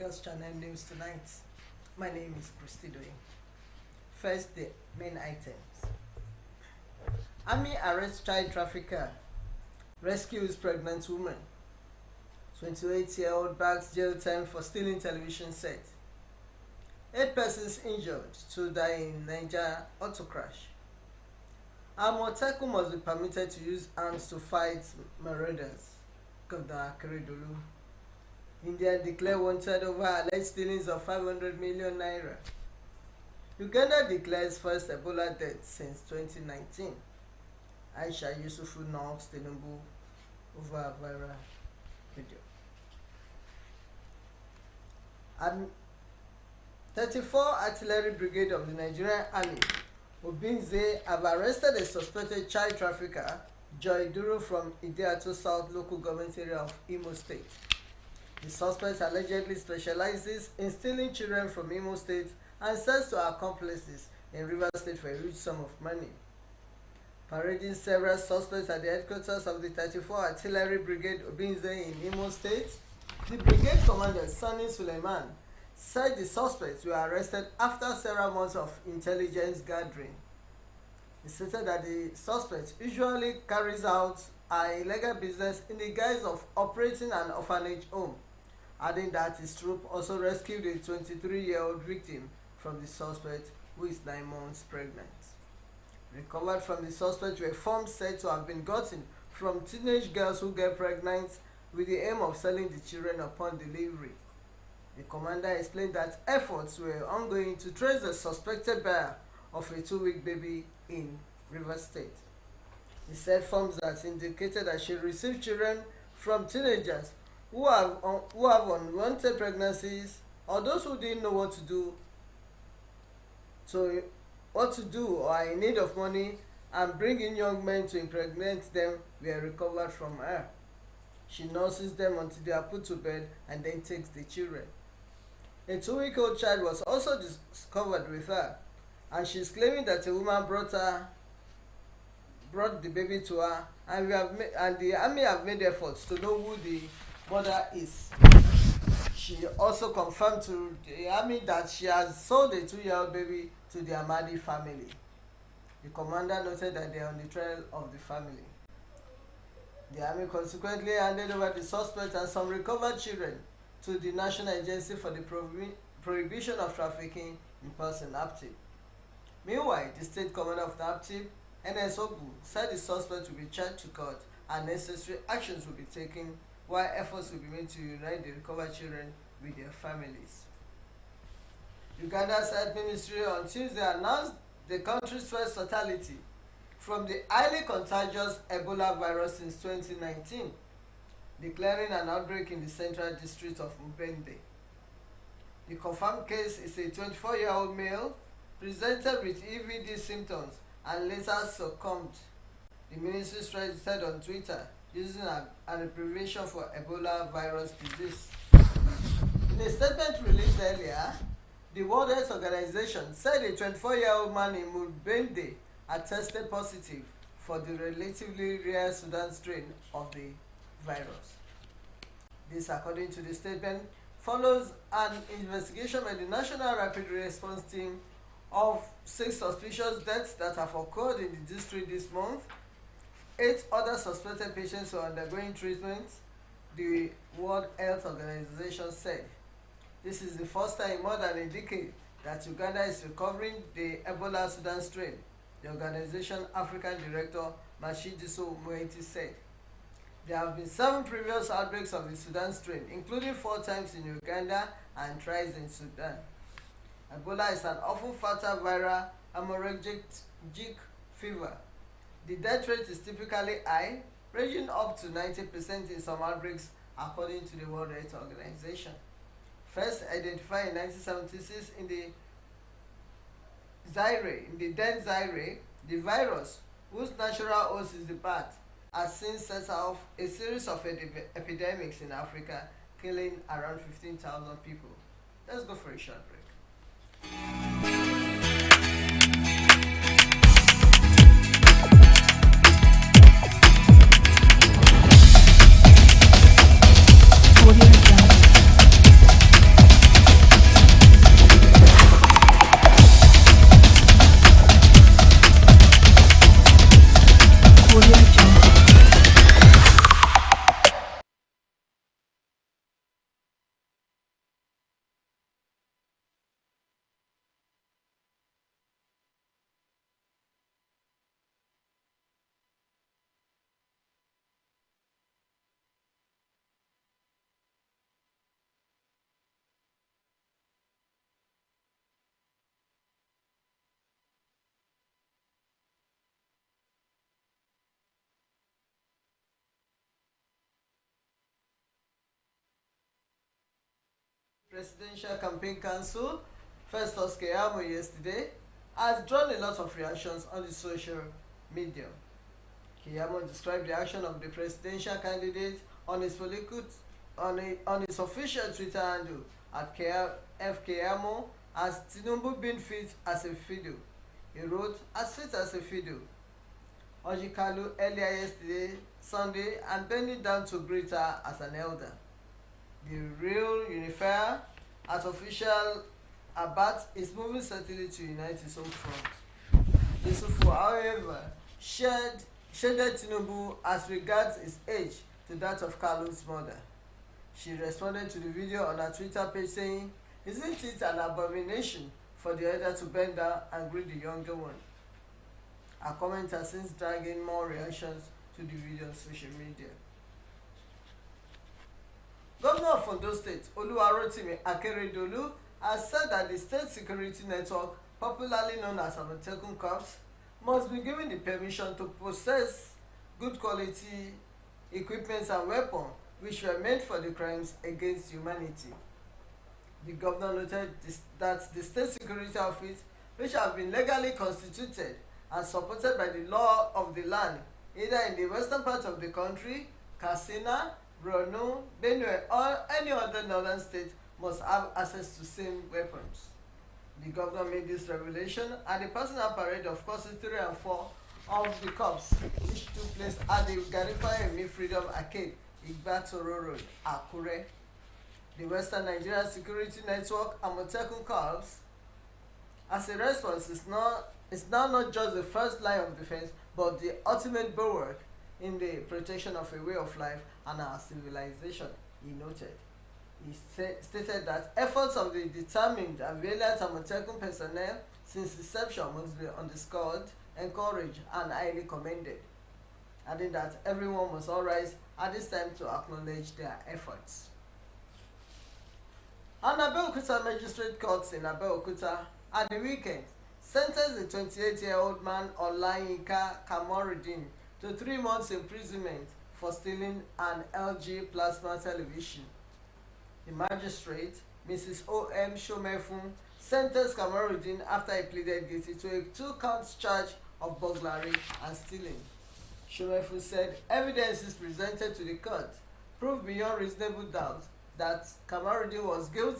Webcast channel news tonight. My name is Christy Doing. First, the main items. Army arrests child trafficker, rescues pregnant woman. 28-year-old bags jail time for stealing television set. 8 persons injured, 2 die in Niger auto crash. Amoteku must be permitted to use arms to fight marauders. Governor Akeredolu. India declared wanted over alleged stealings of 500 million naira. Uganda declares first Ebola death since 2019. Aisha Yusufu knocks Tinubu over a viral video. And 34 Artillery Brigade of the Nigerian Army, Obinze, have arrested a suspected child trafficker, Joy Duro, from Idiato South local government area of Imo State. The suspect allegedly specializes in stealing children from Imo State and sells to accomplices in Rivers State for a huge sum of money. Parading several suspects at the headquarters of the 34 Artillery Brigade Obinze in Imo State, the brigade commander, Sani Suleiman, said the suspects were arrested after several months of intelligence gathering. He stated that the suspect usually carries out an illegal business in the guise of operating an orphanage home, adding that his troop also rescued a 23-year-old victim from the suspect, who is 9 months pregnant. Recovered from the suspect were forms said to have been gotten from teenage girls who get pregnant with the aim of selling the children upon delivery. The commander explained that efforts were ongoing to trace the suspected buyer of a 2-week baby in Rivers State. He said forms that indicated that she received children from teenagers who have unwanted pregnancies, or those who didn't know what to do or are in need of money and bring in young men to impregnate them, were recovered from her. She nurses them until they are put to bed and then takes the children. A 2-week-old child was also discovered with her, and she is claiming that a woman brought the baby to her, and the army have made efforts to know who the mother is. She also confirmed to the army that she has sold a 2-year-old baby to the Amadi family. The commander noted that they are on the trail of the family. The army consequently handed over the suspect and some recovered children to the National Agency for the Prohibition of Trafficking in Person, (NAPTIP). Meanwhile, the state commander of NAPTIP, NS Ogu, said the suspect will be charged to court and necessary actions will be taken, while efforts will be made to unite the recovered children with their families. Uganda's Health Ministry on Tuesday announced the country's first fatality from the highly contagious Ebola virus since 2019, declaring an outbreak in the central district of Mubende. The confirmed case is a 24-year-old male presented with EVD symptoms and later succumbed, the ministry said on Twitter, using an abbreviation for Ebola virus disease. In a statement released earlier, the World Health Organization said a 24-year-old man in Mubende had tested positive for the relatively rare Sudan strain of the virus. This, according to the statement, follows an investigation by the National Rapid Response Team of 6 suspicious deaths that have occurred in the district this month. 8 other suspected patients are undergoing treatment, the World Health Organization said. This is the first time in more than a decade that Uganda is recovering the Ebola Sudan strain, the organization African Director Mashidiso Moeti said. There have been 7 previous outbreaks of the Sudan strain, including 4 times in Uganda and thrice in Sudan. Ebola is an often fatal viral hemorrhagic fever. The death rate is typically high, ranging up to 90% in some outbreaks, according to the World Health Organization. First identified in 1976 in the dead Zaire, the virus, whose natural host is the bat, has since set off a series of epidemics in Africa, killing around 15,000 people. Let's go for a short break. Audio Jungle. Presidential Campaign Council, Festus Keyamo, yesterday, has drawn a lot of reactions on the social media. Keyamo described the action of the presidential candidate on his on his official Twitter handle at Keyamo as Tinubu being fit as a fiddle. He wrote, "As fit as a fiddle." Ojikalu earlier yesterday, Sunday, and bending down to greet her as an elder. The real unifier as official Abat is moving certainly to unite his own front. Yusufu, however, shaded Tinubu as regards his age to that of Kalu's mother. She responded to the video on her Twitter page saying, "Isn't it an abomination for the elder to bend down and greet the younger one?" Her comment has since dragged in more reactions to the video on social media. Governor of Ondo State, Oluwarotimi Akeredolu, has said that the state security network, popularly known as Amotekun Corps, must be given the permission to possess good quality equipment and weapons which were made for the crimes against humanity. The governor noted that the state security outfits, which have been legally constituted and supported by the law of the land, either in the western part of the country, Katsina, Borno, Benue, or any other northern state, must have access to same weapons. The governor made this revelation at the personal parade of courses 3 and 4 of the Corps, which took place at the Garifayemi Freedom Arcade, Igbatoro Road, Akure. The Western Nigeria Security Network, Amotekun Corps, as a response, is now not just the first line of defense, but the ultimate bulwark in the protection of a way of life and our civilization, he noted. He stated that efforts of the determined and valiant Amotekun personnel since inception must be underscored, encouraged, and highly commended, adding that everyone must all rise at this time to acknowledge their efforts. An Abeokuta Magistrate Court in Abeokuta at the weekend sentenced the 28-year-old man Olayinka Kamorudin to 3 months imprisonment for stealing an LG plasma television. The magistrate, Mrs. O.M. Shomefun, sentenced Kamorudin after he pleaded guilty to a 2-count charge of burglary and stealing. Shomefun said evidences presented to the court proved beyond reasonable doubt that Kamorudin was guilty